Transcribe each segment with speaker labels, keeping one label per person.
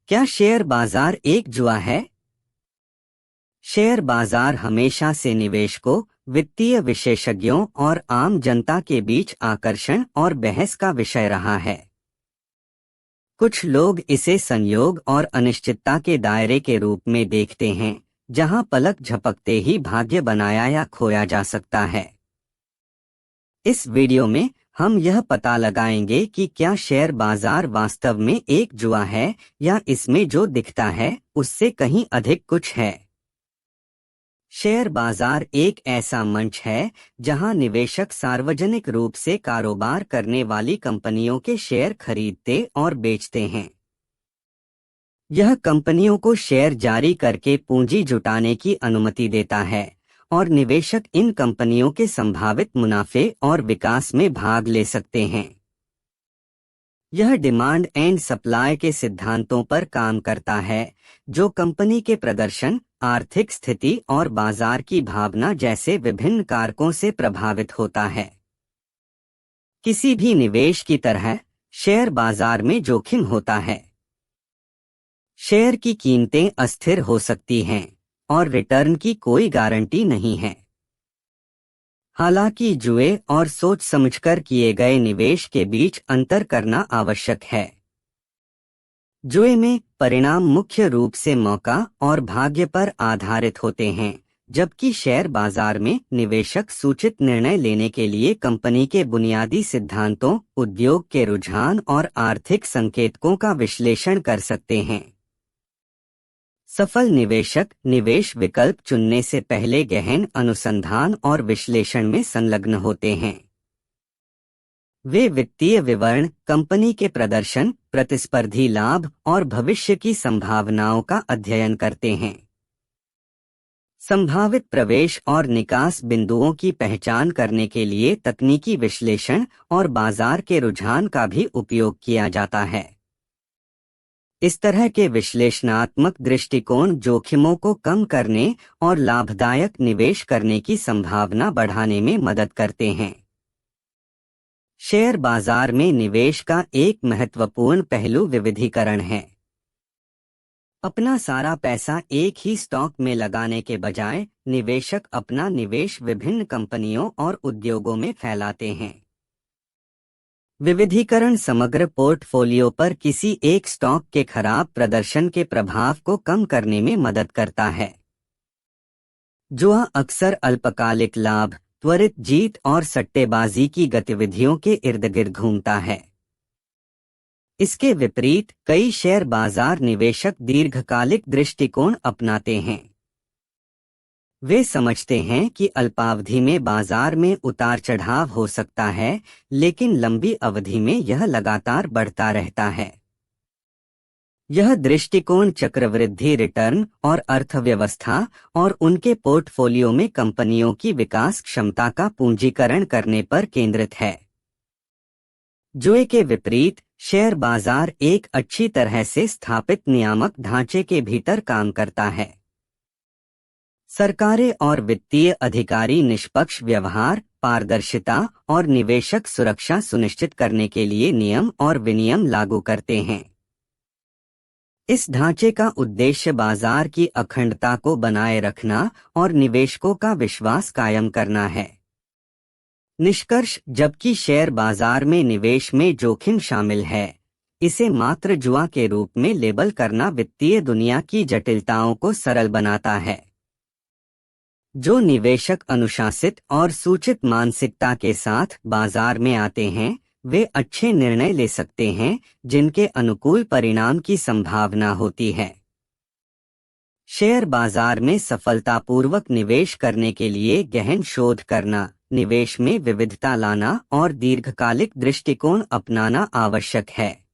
Speaker 1: क्या शेयर बाजार एक जुआ है? शेयर बाजार हमेशा से निवेशकों, वित्तीय विशेषज्ञों और आम जनता के बीच आकर्षण और बहस का विषय रहा है। कुछ लोग इसे संयोग और अनिश्चितता के दायरे के रूप में देखते हैं, जहां पलक झपकते ही भाग्य बनाया या खोया जा सकता है। इस वीडियो में हम यह पता लगाएंगे कि क्या शेयर बाजार वास्तव में एक जुआ है या इसमें जो दिखता है उससे कहीं अधिक कुछ है। शेयर बाजार एक ऐसा मंच है जहां निवेशक सार्वजनिक रूप से कारोबार करने वाली कंपनियों के शेयर खरीदते और बेचते हैं। यह कंपनियों को शेयर जारी करके पूंजी जुटाने की अनुमति देता है और निवेशक इन कंपनियों के संभावित मुनाफे और विकास में भाग ले सकते हैं। यह डिमांड एंड सप्लाई के सिद्धांतों पर काम करता है, जो कंपनी के प्रदर्शन, आर्थिक स्थिति और बाजार की भावना जैसे विभिन्न कारकों से प्रभावित होता है। किसी भी निवेश की तरह शेयर बाजार में जोखिम होता है। शेयर की कीमतें अस्थिर हो सकती हैं और रिटर्न की कोई गारंटी नहीं है। हालांकि जुए और सोच समझकर किए गए निवेश के बीच अंतर करना आवश्यक है। जुए में परिणाम मुख्य रूप से मौका और भाग्य पर आधारित होते हैं, जबकि शेयर बाजार में निवेशक सूचित निर्णय लेने के लिए कंपनी के बुनियादी सिद्धांतों, उद्योग के रुझान और आर्थिक संकेतकों का विश्लेषण कर सकते हैं। सफल निवेशक निवेश विकल्प चुनने से पहले गहन अनुसंधान और विश्लेषण में संलग्न होते हैं। वे वित्तीय विवरण, कंपनी के प्रदर्शन, प्रतिस्पर्धी लाभ और भविष्य की संभावनाओं का अध्ययन करते हैं। संभावित प्रवेश और निकास बिंदुओं की पहचान करने के लिए तकनीकी विश्लेषण और बाजार के रुझान का भी उपयोग किया जाता है। इस तरह के विश्लेषणात्मक दृष्टिकोण जोखिमों को कम करने और लाभदायक निवेश करने की संभावना बढ़ाने में मदद करते हैं। शेयर बाजार में निवेश का एक महत्वपूर्ण पहलू विविधीकरण है। अपना सारा पैसा एक ही स्टॉक में लगाने के बजाय निवेशक अपना निवेश विभिन्न कंपनियों और उद्योगों में फैलाते हैं। विविधीकरण समग्र पोर्टफोलियो पर किसी एक स्टॉक के खराब प्रदर्शन के प्रभाव को कम करने में मदद करता है। जुआ अक्सर अल्पकालिक लाभ, त्वरित जीत और सट्टेबाजी की गतिविधियों के इर्द गिर्द घूमता है। इसके विपरीत कई शेयर बाजार निवेशक दीर्घकालिक दृष्टिकोण अपनाते हैं। वे समझते हैं कि अल्पावधि में बाजार में उतार चढ़ाव हो सकता है, लेकिन लंबी अवधि में यह लगातार बढ़ता रहता है। यह दृष्टिकोण चक्रवृद्धि रिटर्न और अर्थव्यवस्था और उनके पोर्टफोलियो में कंपनियों की विकास क्षमता का पूंजीकरण करने पर केंद्रित है। जुए के विपरीत शेयर बाजार एक अच्छी तरह से स्थापित नियामक ढांचे के भीतर काम करता है। सरकारें और वित्तीय अधिकारी निष्पक्ष व्यवहार, पारदर्शिता और निवेशक सुरक्षा सुनिश्चित करने के लिए नियम और विनियम लागू करते हैं। इस ढांचे का उद्देश्य बाजार की अखंडता को बनाए रखना और निवेशकों का विश्वास कायम करना है। निष्कर्ष, जबकि शेयर बाजार में निवेश में जोखिम शामिल है, इसे मात्र जुआ के रूप में लेबल करना वित्तीय दुनिया की जटिलताओं को सरल बनाता है। जो निवेशक अनुशासित और सूचित मानसिकता के साथ बाजार में आते हैं, वे अच्छे निर्णय ले सकते हैं जिनके अनुकूल परिणाम की संभावना होती है। शेयर बाजार में सफलतापूर्वक निवेश करने के लिए गहन शोध करना, निवेश में विविधता लाना और दीर्घकालिक दृष्टिकोण अपनाना आवश्यक है।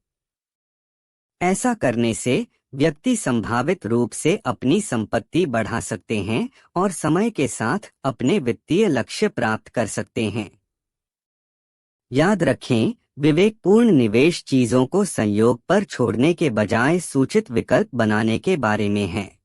Speaker 1: ऐसा करने से व्यक्ति संभावित रूप से अपनी संपत्ति बढ़ा सकते हैं और समय के साथ अपने वित्तीय लक्ष्य प्राप्त कर सकते हैं। याद रखें, विवेकपूर्ण निवेश चीजों को संयोग पर छोड़ने के बजाय सूचित विकल्प बनाने के बारे में है।